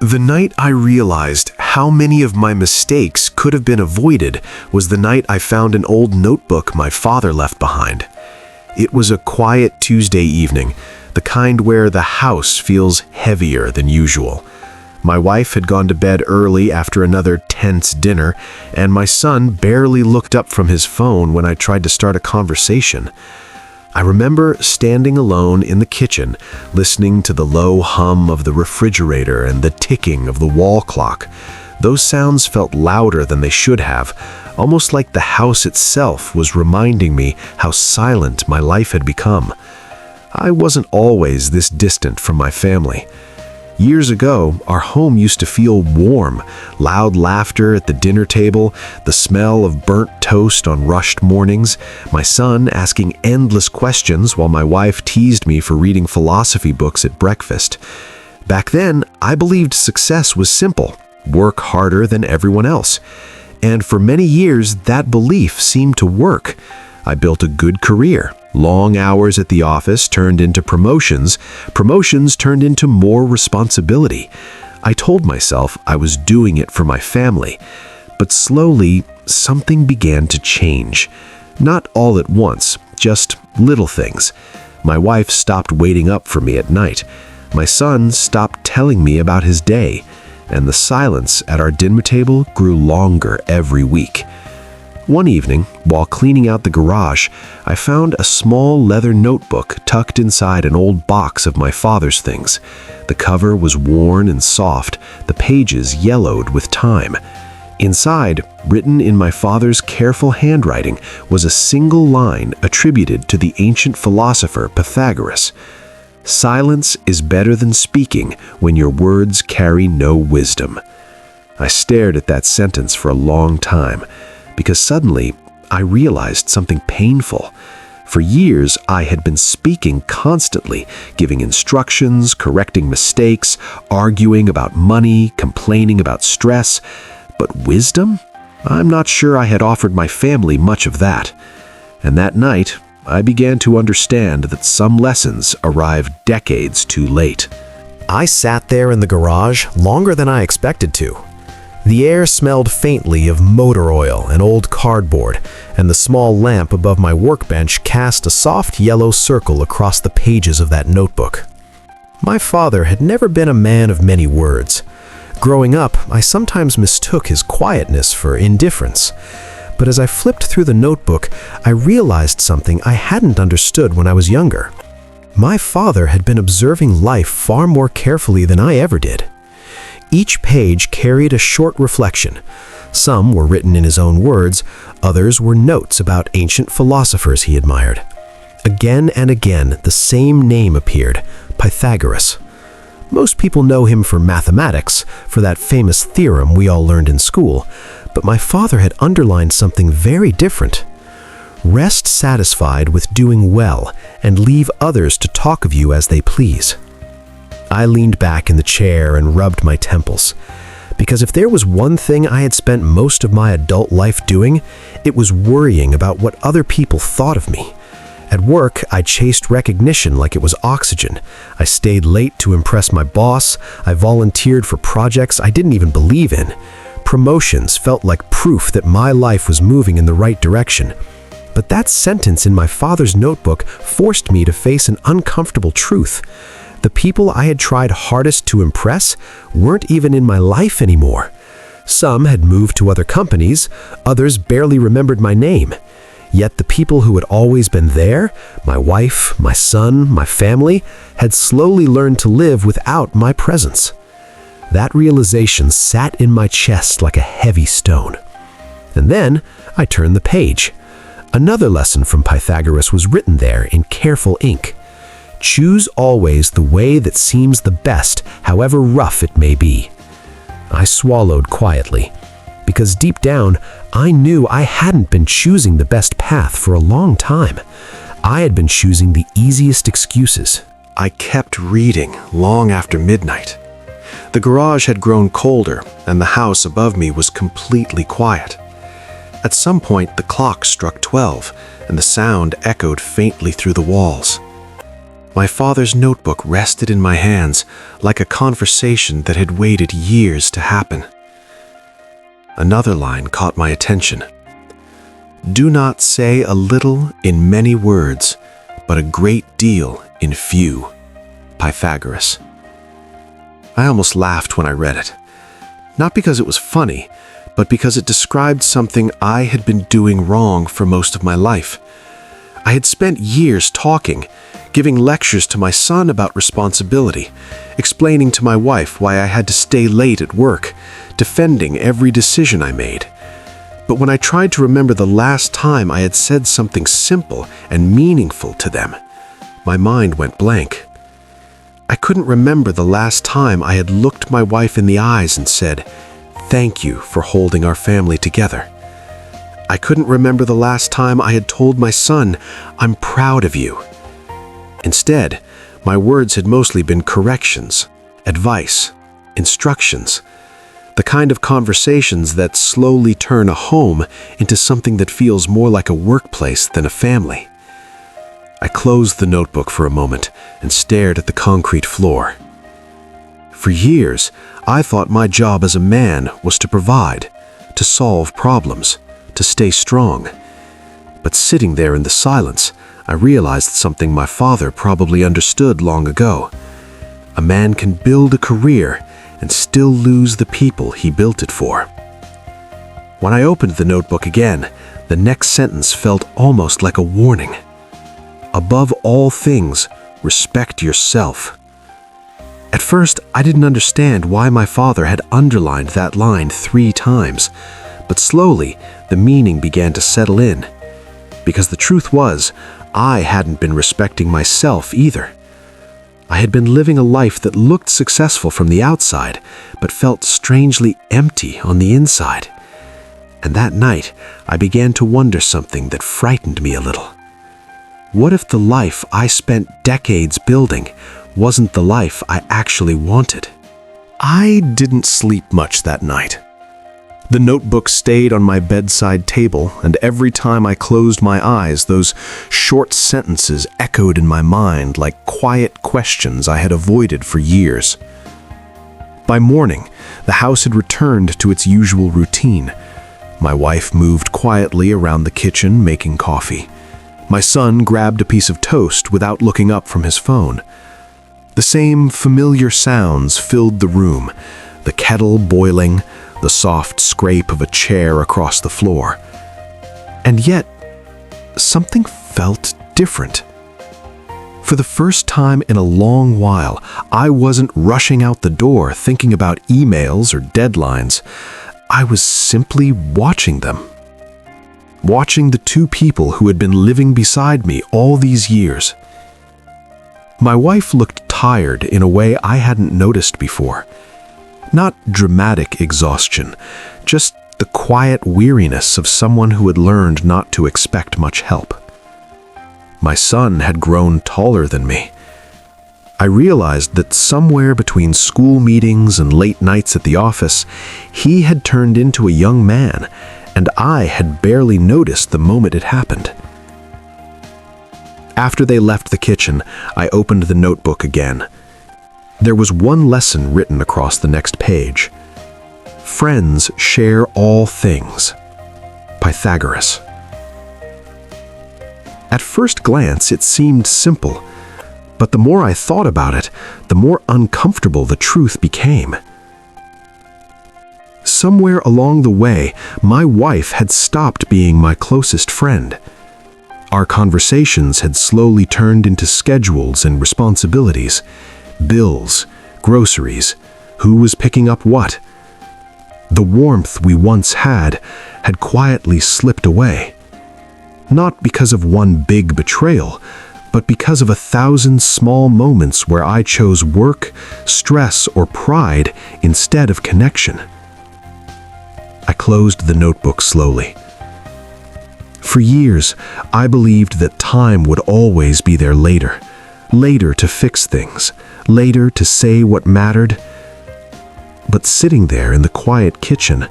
The night I realized how many of my mistakes could have been avoided was the night I found an old notebook my father left behind. It was a quiet Tuesday evening, the kind where the house feels heavier than usual. My wife had gone to bed early after another tense dinner, and my son barely looked up from his phone when I tried to start a conversation. I remember standing alone in the kitchen, listening to the low hum of the refrigerator and the ticking of the wall clock. Those sounds felt louder than they should have, almost like the house itself was reminding me how silent my life had become. I wasn't always this distant from my family. Years ago, our home used to feel warm, loud laughter at the dinner table, the smell of burnt toast on rushed mornings, my son asking endless questions while my wife teased me for reading philosophy books at breakfast. Back then, I believed success was simple, work harder than everyone else. And for many years, that belief seemed to work. I built a good career. Long hours at the office turned into promotions. Promotions turned into more responsibility. I told myself I was doing it for my family. But slowly, something began to change. Not all at once, just little things. My wife stopped waiting up for me at night. My son stopped telling me about his day. And the silence at our dinner table grew longer every week. One evening, while cleaning out the garage, I found a small leather notebook tucked inside an old box of my father's things. The cover was worn and soft, the pages yellowed with time. Inside, written in my father's careful handwriting, was a single line attributed to the ancient philosopher Pythagoras. "Silence is better than speaking when your words carry no wisdom." I stared at that sentence for a long time, because suddenly I realized something painful. For years, I had been speaking constantly, giving instructions, correcting mistakes, arguing about money, complaining about stress. But wisdom? I'm not sure I had offered my family much of that. And that night, I began to understand that some lessons arrived decades too late. I sat there in the garage longer than I expected to. The air smelled faintly of motor oil and old cardboard, and the small lamp above my workbench cast a soft yellow circle across the pages of that notebook. My father had never been a man of many words. Growing up, I sometimes mistook his quietness for indifference. But as I flipped through the notebook, I realized something I hadn't understood when I was younger. My father had been observing life far more carefully than I ever did. Each page carried a short reflection. Some were written in his own words, others were notes about ancient philosophers he admired. Again and again, the same name appeared, Pythagoras. Most people know him for mathematics, for that famous theorem we all learned in school, but my father had underlined something very different. Rest satisfied with doing well, and leave others to talk of you as they please. I leaned back in the chair and rubbed my temples, because if there was one thing I had spent most of my adult life doing, it was worrying about what other people thought of me. At work, I chased recognition like it was oxygen. I stayed late to impress my boss. I volunteered for projects I didn't even believe in. Promotions felt like proof that my life was moving in the right direction. But that sentence in my father's notebook forced me to face an uncomfortable truth. The people I had tried hardest to impress weren't even in my life anymore. Some had moved to other companies, others barely remembered my name. Yet the people who had always been there, my wife, my son, my family, had slowly learned to live without my presence. That realization sat in my chest like a heavy stone. And then I turned the page. Another lesson from Pythagoras was written there in careful ink. Choose always the way that seems the best, however rough it may be. I swallowed quietly, because deep down, I knew I hadn't been choosing the best path for a long time. I had been choosing the easiest excuses. I kept reading long after midnight. The garage had grown colder, and the house above me was completely quiet. At some point, the clock struck 12, and the sound echoed faintly through the walls. My father's notebook rested in my hands like a conversation that had waited years to happen. Another line caught my attention. Do not say a little in many words, but a great deal in few. Pythagoras. I almost laughed when I read it. Not because it was funny, but because it described something I had been doing wrong for most of my life. I had spent years talking, giving lectures to my son about responsibility, explaining to my wife why I had to stay late at work, defending every decision I made. But when I tried to remember the last time I had said something simple and meaningful to them, my mind went blank. I couldn't remember the last time I had looked my wife in the eyes and said, "Thank you for holding our family together." I couldn't remember the last time I had told my son, "I'm proud of you." Instead, my words had mostly been corrections, advice, instructions, the kind of conversations that slowly turn a home into something that feels more like a workplace than a family. I closed the notebook for a moment and stared at the concrete floor. For years, I thought my job as a man was to provide, to solve problems, to stay strong. But sitting there in the silence, I realized something my father probably understood long ago. A man can build a career and still lose the people he built it for. When I opened the notebook again, the next sentence felt almost like a warning. Above all things, respect yourself. At first, I didn't understand why my father had underlined that line 3 times, but slowly, the meaning began to settle in. Because the truth was, I hadn't been respecting myself either. I had been living a life that looked successful from the outside, but felt strangely empty on the inside. And that night, I began to wonder something that frightened me a little. What if the life I spent decades building wasn't the life I actually wanted? I didn't sleep much that night. The notebook stayed on my bedside table, and every time I closed my eyes, those short sentences echoed in my mind like quiet questions I had avoided for years. By morning, the house had returned to its usual routine. My wife moved quietly around the kitchen, making coffee. My son grabbed a piece of toast without looking up from his phone. The same familiar sounds filled the room, the kettle boiling, the soft scrape of a chair across the floor. And yet, something felt different. For the first time in a long while, I wasn't rushing out the door thinking about emails or deadlines. I was simply watching them. Watching the 2 people who had been living beside me all these years. My wife looked tired in a way I hadn't noticed before. Not dramatic exhaustion, just the quiet weariness of someone who had learned not to expect much help. My son had grown taller than me. I realized that somewhere between school meetings and late nights at the office, he had turned into a young man, and I had barely noticed the moment it happened. After they left the kitchen, I opened the notebook again. There was one lesson written across the next page. Friends share all things. Pythagoras. At first glance, it seemed simple, but the more I thought about it, the more uncomfortable the truth became. Somewhere along the way, my wife had stopped being my closest friend. Our conversations had slowly turned into schedules and responsibilities, bills, groceries, who was picking up what. The warmth we once had quietly slipped away. Not because of one big betrayal, but because of 1,000 small moments where I chose work, stress, or pride instead of connection. I closed the notebook slowly. For years, I believed that time would always be there later to fix things, later to say what mattered. But sitting there in the quiet kitchen,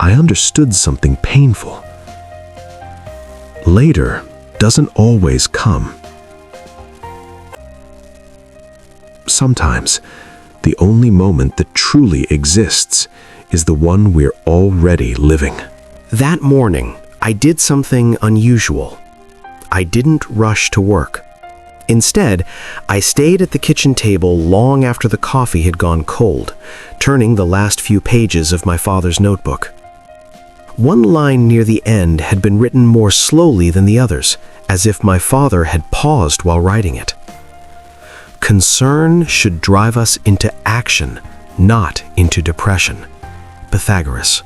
I understood something painful. Later doesn't always come. sometimes, the only moment that truly exists is the one we're already living. That morning, I did something unusual. I didn't rush to work. Instead, I stayed at the kitchen table long after the coffee had gone cold, turning the last few pages of my father's notebook. One line near the end had been written more slowly than the others, as if my father had paused while writing it. Concern should drive us into action, not into depression. Pythagoras.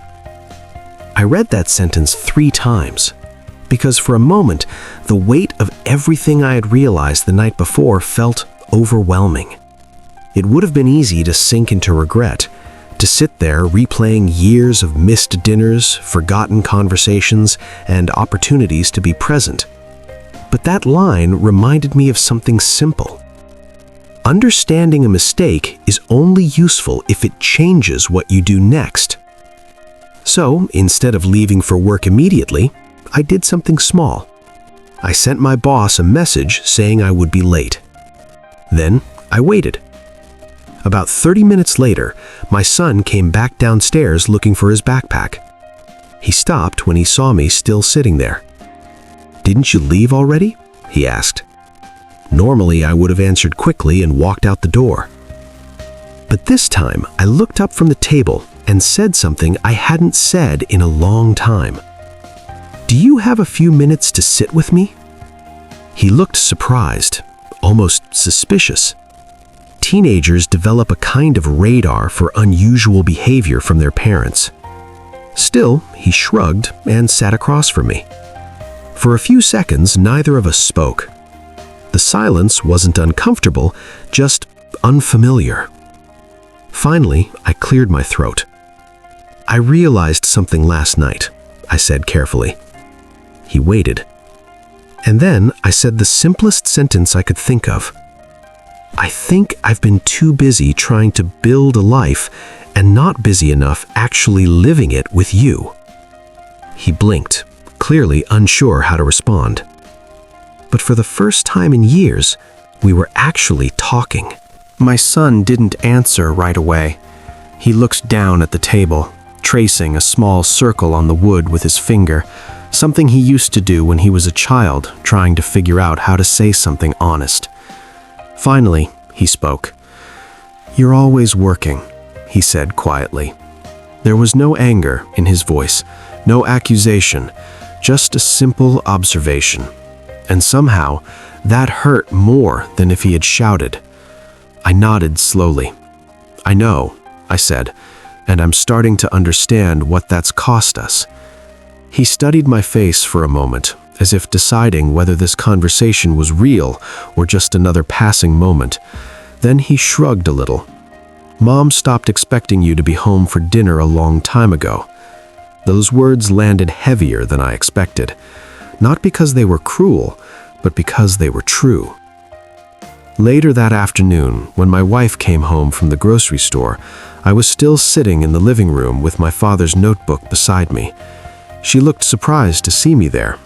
I read that sentence 3 times, because for a moment, the weight of everything I had realized the night before felt overwhelming. It would have been easy to sink into regret, to sit there replaying years of missed dinners, forgotten conversations, and opportunities to be present. But that line reminded me of something simple. Understanding a mistake is only useful if it changes what you do next. So, instead of leaving for work immediately, I did something small. I sent my boss a message saying I would be late. Then, I waited. About 30 minutes later, my son came back downstairs looking for his backpack. He stopped when he saw me still sitting there. "Didn't you leave already?" he asked. Normally, I would have answered quickly and walked out the door. But this time, I looked up from the table and said something I hadn't said in a long time. "Do you have a few minutes to sit with me?" He looked surprised, almost suspicious. Teenagers develop a kind of radar for unusual behavior from their parents. Still, he shrugged and sat across from me. For a few seconds, neither of us spoke. The silence wasn't uncomfortable, just unfamiliar. Finally, I cleared my throat. "I realized something last night," I said carefully. He waited. And then I said the simplest sentence I could think of. "I think I've been too busy trying to build a life and not busy enough actually living it with you." He blinked, clearly unsure how to respond. But for the first time in years, we were actually talking. My son didn't answer right away. He looked down at the table, tracing a small circle on the wood with his finger, something he used to do when he was a child, trying to figure out how to say something honest. Finally, he spoke. "You're always working," he said quietly. There was no anger in his voice, no accusation, just a simple observation. And somehow, that hurt more than if he had shouted. I nodded slowly. "I know," I said, "and I'm starting to understand what that's cost us." He studied my face for a moment, as if deciding whether this conversation was real or just another passing moment. Then he shrugged a little. "Mom stopped expecting you to be home for dinner a long time ago." Those words landed heavier than I expected, not because they were cruel, but because they were true. Later that afternoon, when my wife came home from the grocery store, I was still sitting in the living room with my father's notebook beside me. She looked surprised to see me there.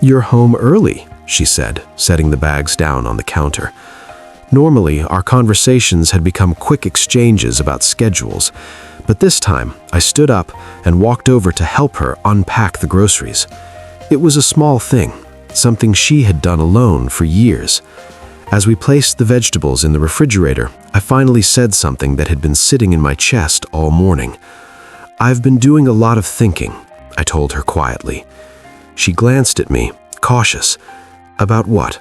"You're home early," she said, setting the bags down on the counter. Normally, our conversations had become quick exchanges about schedules, but this time I stood up and walked over to help her unpack the groceries. It was a small thing, something she had done alone for years. As we placed the vegetables in the refrigerator, I finally said something that had been sitting in my chest all morning. "I've been doing a lot of thinking," I told her quietly. She glanced at me, cautious. "About what?"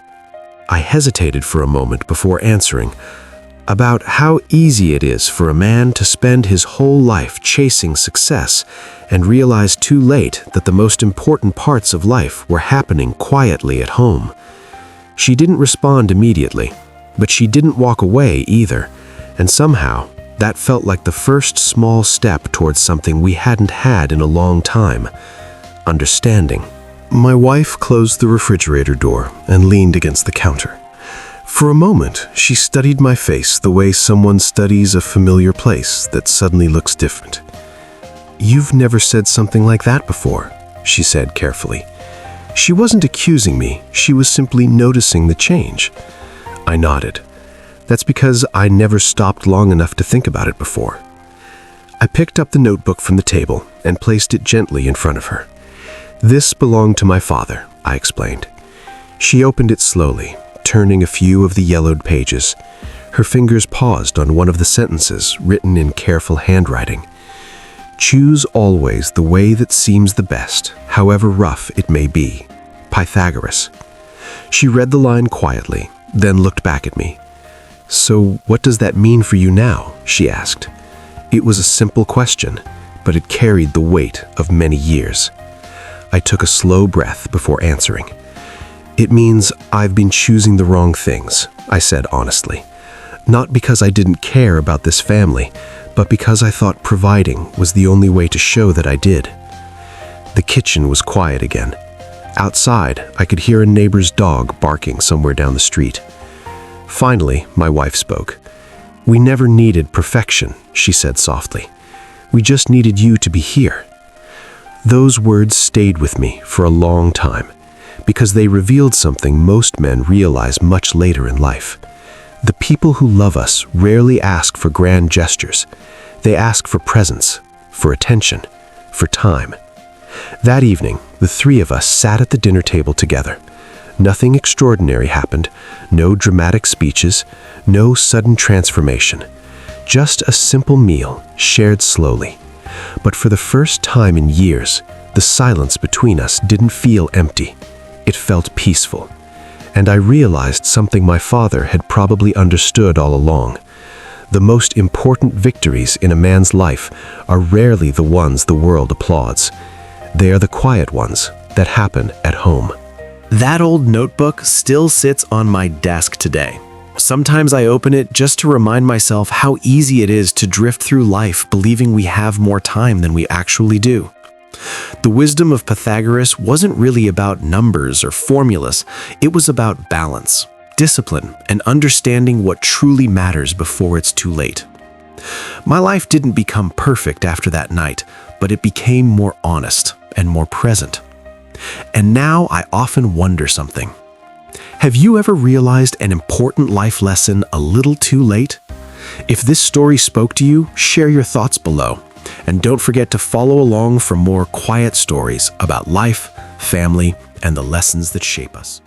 I hesitated for a moment before answering. "About how easy it is for a man to spend his whole life chasing success and realize too late that the most important parts of life were happening quietly at home." She didn't respond immediately, but she didn't walk away either, and somehow that felt like the first small step towards something we hadn't had in a long time: understanding. My wife closed the refrigerator door and leaned against the counter. For a moment, she studied my face the way someone studies a familiar place that suddenly looks different. "You've never said something like that before," she said carefully. She wasn't accusing me, she was simply noticing the change. I nodded. That's because I never stopped long enough to think about it before. I picked up the notebook from the table and placed it gently in front of her. This belonged to my father, I explained. She opened it slowly, turning a few of the yellowed pages. Her fingers paused on one of the sentences written in careful handwriting. Choose always the way that seems the best, however rough it may be. Pythagoras. She read the line quietly, then looked back at me. So what does that mean for you now? She asked. It was a simple question, but it carried the weight of many years. I took a slow breath before answering. It means I've been choosing the wrong things, I said honestly. Not because I didn't care about this family, but because I thought providing was the only way to show that I did. The kitchen was quiet again. Outside, I could hear a neighbor's dog barking somewhere down the street. Finally, my wife spoke. We never needed perfection, she said softly. We just needed you to be here. Those words stayed with me for a long time, because they revealed something most men realize much later in life. The people who love us rarely ask for grand gestures. They ask for presence, for attention, for time. That evening, the three of us sat at the dinner table together. Nothing extraordinary happened, no dramatic speeches, no sudden transformation. Just a simple meal, shared slowly. But for the first time in years, the silence between us didn't feel empty. It felt peaceful. And I realized something my father had probably understood all along. The most important victories in a man's life are rarely the ones the world applauds. They are the quiet ones that happen at home. That old notebook still sits on my desk today. Sometimes I open it just to remind myself how easy it is to drift through life believing we have more time than we actually do. The wisdom of Pythagoras wasn't really about numbers or formulas. It was about balance, discipline, and understanding what truly matters before it's too late. My life didn't become perfect after that night, but it became more honest and more present. And now I often wonder something. Have you ever realized an important life lesson a little too late? If this story spoke to you, share your thoughts below. And don't forget to follow along for more quiet stories about life, family, and the lessons that shape us.